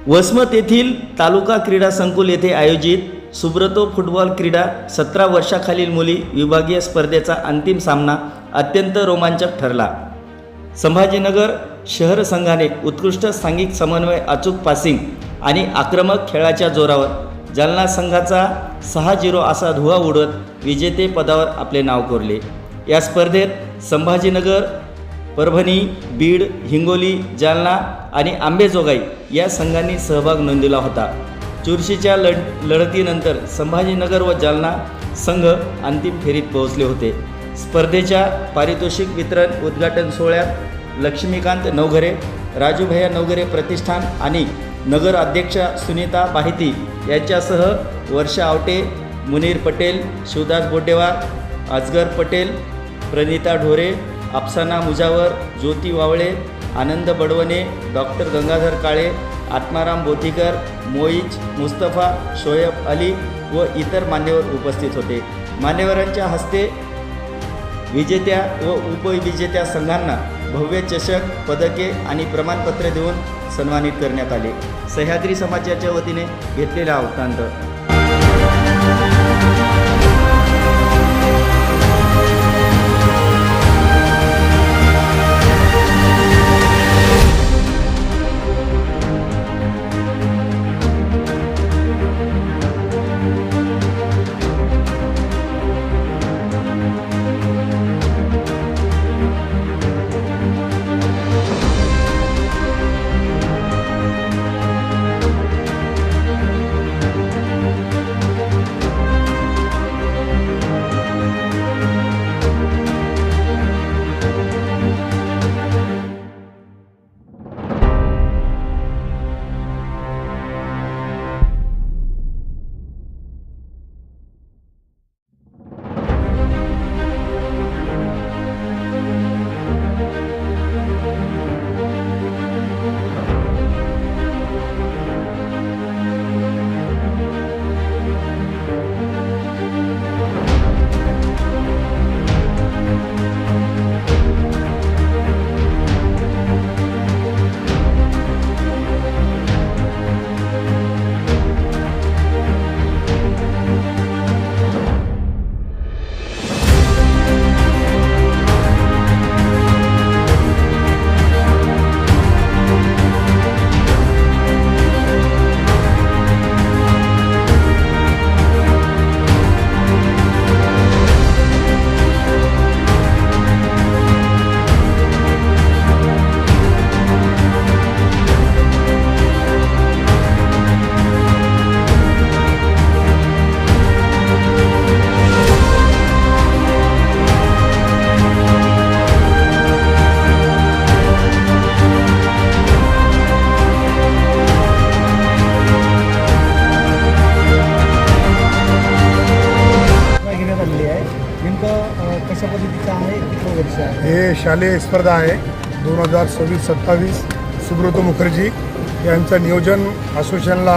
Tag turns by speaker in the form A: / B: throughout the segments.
A: वसमत येथील तालुका क्रीडा संकुल येथे आयोजित सुब्रतो फुटबॉल क्रीडा 17 वर्षाखालील मुली विभागीय स्पर्धेचा अंतिम सामना अत्यंत रोमांचक ठरला। संभाजीनगर शहर संघाने उत्कृष्ट सांघिक समन्वय, अचूक पासिंग आणि आक्रमक खेळाच्या जोरावर जालना संघाचा 6-0 असा धुव्वा उडवत विजेते पदावर आपले नाव कोरले। या स्पर्धेत संभाजीनगर, परभणी, बीड, हिंगोली, जालना आणि आंबेजोगाई या संघांनी सहभाग नोंदवला होता। चुरशीच्या लढतीनंतर संभाजीनगर व जालना संघ अंतिम फेरीत पोहोचले होते। स्पर्धेच्या पारितोषिक वितरण उद्घाटन सोहळ्यात लक्ष्मीकांत नवघरे, राजूभैया नवघरे प्रतिष्ठान आणि नगर अध्यक्षा सुनीता बाहिती यांच्यासह वर्षा आवटे, मुनीर पटेल, शिवदास बोटेवार, अजगर पटेल, प्रणिता ढोरे, अफसाना मुजावर, ज्योती वावळे, आनंद बडवणे, डॉक्टर गंगाधर काळे, आत्माराम बोथीकर, मोईज मुस्तफा, शोएब अली व इतर मान्यवर उपस्थित होते। मान्यवरांच्या हस्ते विजेत्या व उपविजेत्या संघांना भव्य चषक, पदके आणि प्रमाणपत्रे देऊन सन्मानित करण्यात आले। सह्याद्री समाजाच्या वतीने घेतलेला वृत्तांत।
B: कशा पद्धतीचं आहे, किती वर्ष आहे?
C: हे शालेय स्पर्धा आहे 2026-27। सुब्रतो मुखर्जी यांचं नियोजन असोसिएशनला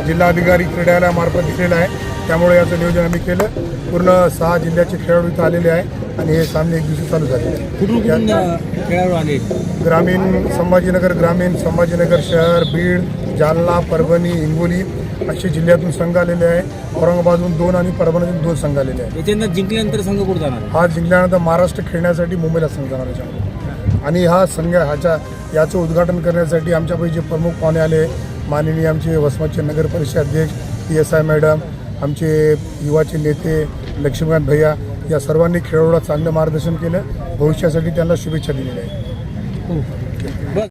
C: जिल्हाधिकारी क्रीडालयामार्फत दिलेलं आहे। त्यामुळे याचं नियोजन आम्ही केलं। पूर्ण 6 जिल्ह्याचे खेळाडू इथं आलेले आहे आणि हे सामने 1 दिवशी चालू झाले।
B: कुठून खेळाडू आले?
C: ग्रामीण संभाजीनगर, ग्रामीण संभाजीनगर शहर, बीड, जालना, परभणी, हिंगोली असे जिल्ह्यातून संघ आलेले आहे। औरंगाबादहून 2 आणि परभणीतून 2 संघ आलेले आहे।
B: याच्यानंतर जिंकल्यानंतर संघ कुठे जाणार?
C: हा जिंकल्यानंतर महाराष्ट्र खेळण्यासाठी मुंबईला संघ जाणार आहे आणि हा संघ याचं उद्घाटन करण्यासाठी आमच्यापैकी जे प्रमुख पाहुणे आले, माननीय आमचे वसमतचे नगर परिषद अध्यक्ष PSI मॅडम, आमचे युवाचे नेते लक्ष्मीकांत भैया, या सर्वांनी खेळाडूला चांगलं मार्गदर्शन केलं। भविष्यासाठी त्यांना शुभेच्छा दिलेल्या आहेत।